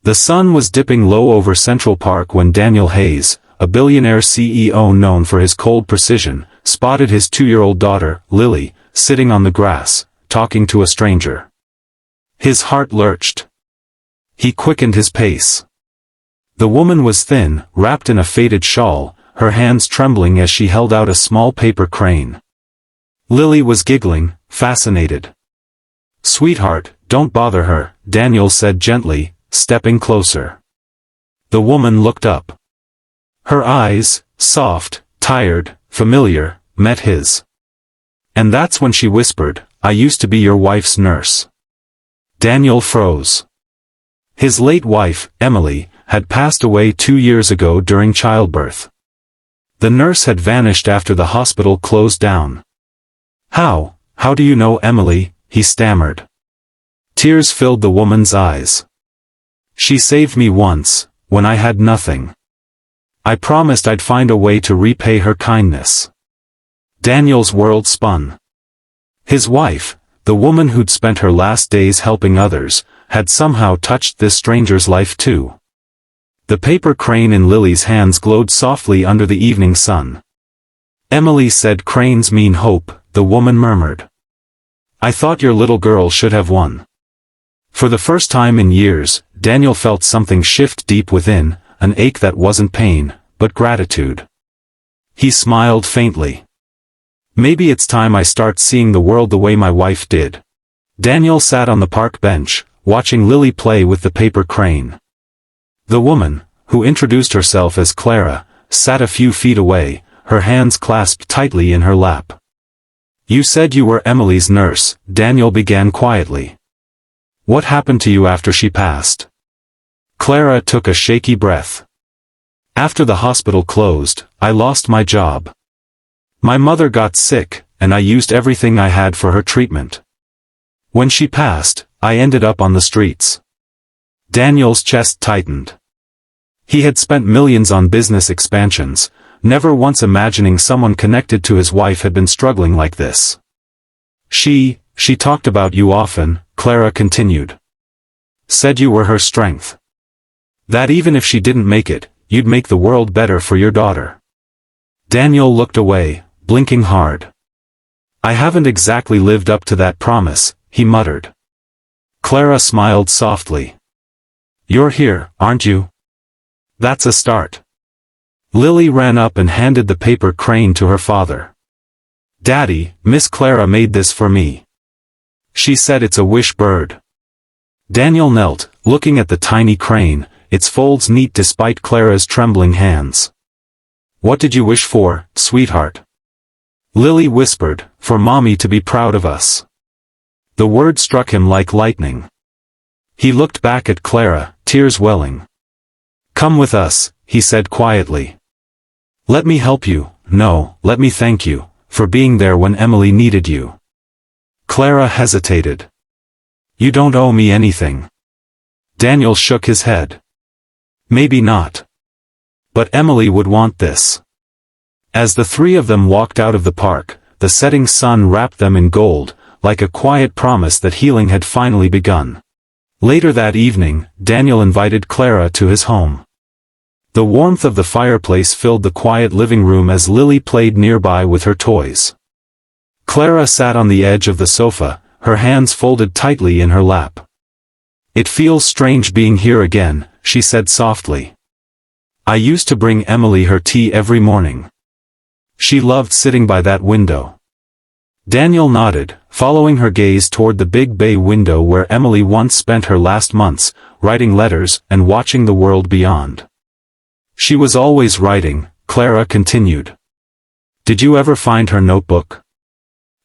The sun was dipping low over Central Park when Daniel Hayes, a billionaire CEO known for his cold precision, spotted his 2-year-old daughter, Lily, sitting on the grass, talking to a stranger. His heart lurched. He quickened his pace. The woman was thin, wrapped in a faded shawl, her hands trembling as she held out a small paper crane. Lily was giggling, fascinated. "Sweetheart, don't bother her," Daniel said gently, stepping closer. The woman looked up. Her eyes, soft, tired, familiar, met his. And that's when she whispered, "I used to be your wife's nurse." Daniel froze. His late wife, Emily, had passed away 2 years ago during childbirth. The nurse had vanished after the hospital closed down. How do you know Emily?" he stammered. Tears filled the woman's eyes. "She saved me once, when I had nothing. I promised I'd find a way to repay her kindness." Daniel's world spun. His wife, the woman who'd spent her last days helping others, had somehow touched this stranger's life too. The paper crane in Lily's hands glowed softly under the evening sun. "Emily said cranes mean hope," the woman murmured. "I thought your little girl should have won." For the first time in years, Daniel felt something shift deep within, an ache that wasn't pain, but gratitude. He smiled faintly. "Maybe it's time I start seeing the world the way my wife did." Daniel sat on the park bench, watching Lily play with the paper crane. The woman, who introduced herself as Clara, sat a few feet away, her hands clasped tightly in her lap. "You said you were Emily's nurse," Daniel began quietly. "What happened to you after she passed?" Clara took a shaky breath. "After the hospital closed, I lost my job. My mother got sick, and I used everything I had for her treatment. When she passed, I ended up on the streets." Daniel's chest tightened. He had spent millions on business expansions, never once imagining someone connected to his wife had been struggling like this. She talked about you often," Clara continued. "Said you were her strength. That even if she didn't make it, you'd make the world better for your daughter." Daniel looked away, blinking hard. "I haven't exactly lived up to that promise," he muttered. Clara smiled softly. "You're here, aren't you? That's a start." Lily ran up and handed the paper crane to her father. "Daddy, Miss Clara made this for me. She said it's a wish bird." Daniel knelt, looking at the tiny crane, its folds neat despite Clara's trembling hands. "What did you wish for, sweetheart?" Lily whispered, "For Mommy to be proud of us." The word struck him like lightning. He looked back at Clara, tears welling. "Come with us," he said quietly. "Let me help you, no, let me thank you, for being there when Emily needed you." Clara hesitated. "You don't owe me anything." Daniel shook his head. "Maybe not. But Emily would want this." As the three of them walked out of the park, the setting sun wrapped them in gold, like a quiet promise that healing had finally begun. Later that evening, Daniel invited Clara to his home. The warmth of the fireplace filled the quiet living room as Lily played nearby with her toys. Clara sat on the edge of the sofa, her hands folded tightly in her lap. "It feels strange being here again," she said softly. "I used to bring Emily her tea every morning. She loved sitting by that window." Daniel nodded, following her gaze toward the big bay window where Emily once spent her last months, writing letters and watching the world beyond. "She was always writing," Clara continued. "Did you ever find her notebook?"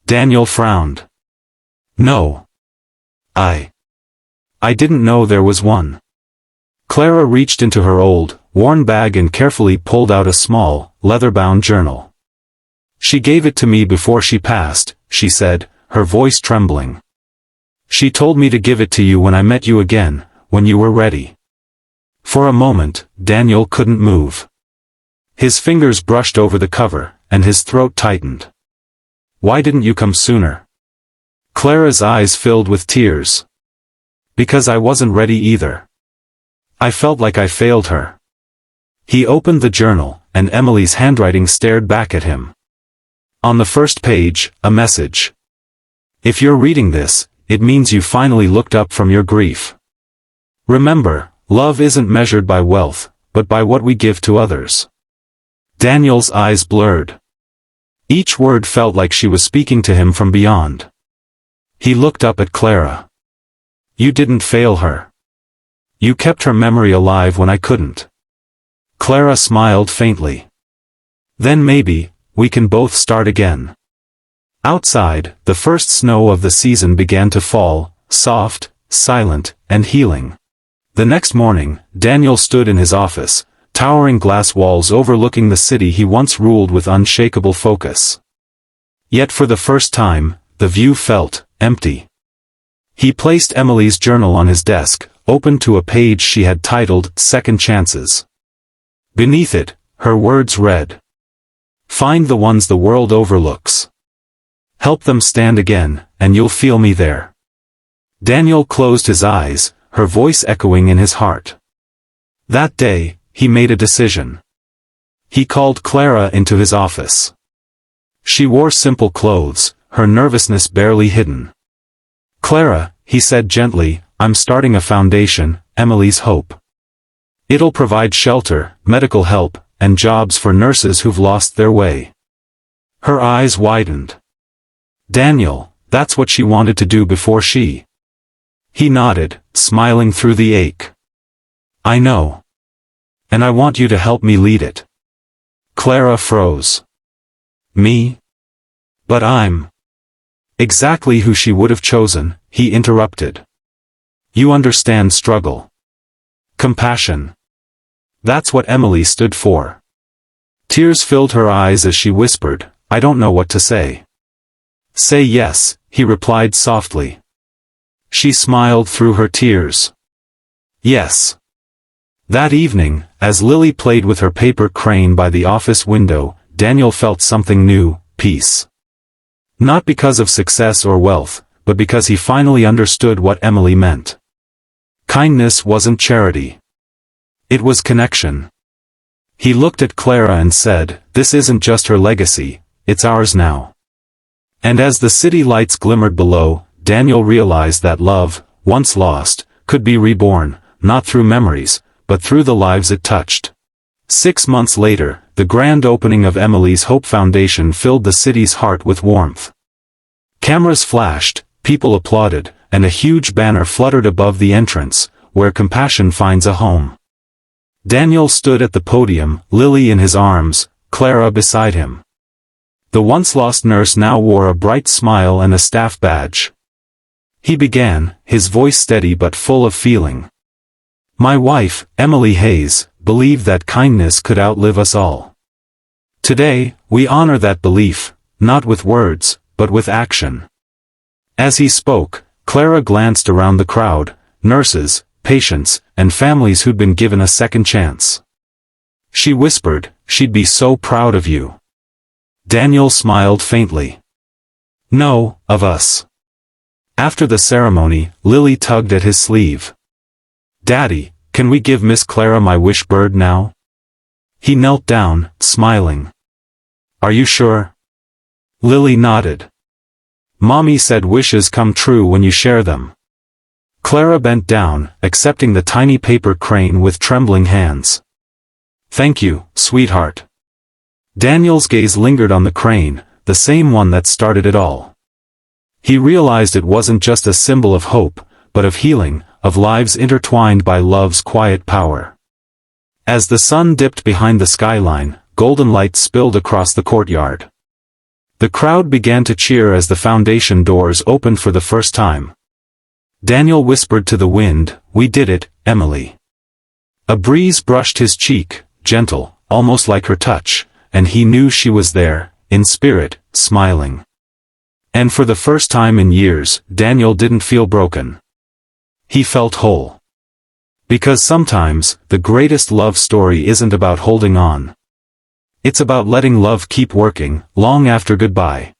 Daniel frowned. "No. I didn't know there was one." Clara reached into her old, worn bag and carefully pulled out a small, leather-bound journal. "She gave it to me before she passed," she said, her voice trembling. "She told me to give it to you when I met you again, when you were ready." For a moment, Daniel couldn't move. His fingers brushed over the cover, and his throat tightened. "Why didn't you come sooner?" Clara's eyes filled with tears. "Because I wasn't ready either. I felt like I failed her. He opened the journal, and Emily's handwriting stared back at him. On the first page, a message. If you're reading this, it means you finally looked up from your grief. Remember, love isn't measured by wealth, but by what we give to others. Daniel's eyes blurred. Each word felt like she was speaking to him from beyond. He looked up at Clara. You didn't fail her. You kept her memory alive when I couldn't. Clara smiled faintly. Then maybe, we can both start again. Outside, the first snow of the season began to fall, soft, silent, and healing. The next morning, Daniel stood in his office, towering glass walls overlooking the city he once ruled with unshakable focus. Yet for the first time, the view felt empty. He placed Emily's journal on his desk, open to a page she had titled Second Chances. Beneath it, her words read, "Find the ones the world overlooks. Help them stand again, and you'll feel me there." Daniel closed his eyes, her voice echoing in his heart. That day, he made a decision. He called Clara into his office. She wore simple clothes, her nervousness barely hidden. "Clara," he said gently, "I'm starting a foundation, Emily's Hope. It'll provide shelter, medical help, and jobs for nurses who've lost their way." Her eyes widened. Daniel, that's what she wanted to do before she... He nodded, smiling through the ache. "I know. And I want you to help me lead it." Clara froze. "Me? But I'm..." Exactly who she would have chosen, he interrupted. "You understand struggle. Compassion. That's what Emily stood for." Tears filled her eyes as she whispered, "I don't know what to say." "Say yes," he replied softly. She smiled through her tears. "Yes." That evening, as Lily played with her paper crane by the office window, Daniel felt something new, peace. Not because of success or wealth, but because he finally understood what Emily meant. Kindness wasn't charity. It was connection. He looked at Clara and said, "This isn't just her legacy, it's ours now." And as the city lights glimmered below, Daniel realized that love, once lost, could be reborn, not through memories, but through the lives it touched. 6 months later, the grand opening of Emily's Hope Foundation filled the city's heart with warmth. Cameras flashed, people applauded, and a huge banner fluttered above the entrance, "Where compassion finds a home." Daniel stood at the podium, Lily in his arms, Clara beside him. The once-lost nurse now wore a bright smile and a staff badge. He began, his voice steady but full of feeling. "My wife, Emily Hayes, believed that kindness could outlive us all. Today, we honor that belief, not with words, but with action." As he spoke, Clara glanced around the crowd, nurses, patients, and families who'd been given a second chance. She whispered, "She'd be so proud of you." Daniel smiled faintly. "No, of us." After the ceremony, Lily tugged at his sleeve. "Daddy, can we give Miss Clara my wish bird now?" He knelt down, smiling. "Are you sure?" Lily nodded. "Mommy said wishes come true when you share them." Clara bent down, accepting the tiny paper crane with trembling hands. "Thank you, sweetheart." Daniel's gaze lingered on the crane, the same one that started it all. He realized it wasn't just a symbol of hope, but of healing, of lives intertwined by love's quiet power. As the sun dipped behind the skyline, golden light spilled across the courtyard. The crowd began to cheer as the foundation doors opened for the first time. Daniel whispered to the wind, "We did it, Emily." A breeze brushed his cheek, gentle, almost like her touch, and he knew she was there, in spirit, smiling. And for the first time in years, Daniel didn't feel broken. He felt whole. Because sometimes, the greatest love story isn't about holding on. It's about letting love keep working, long after goodbye.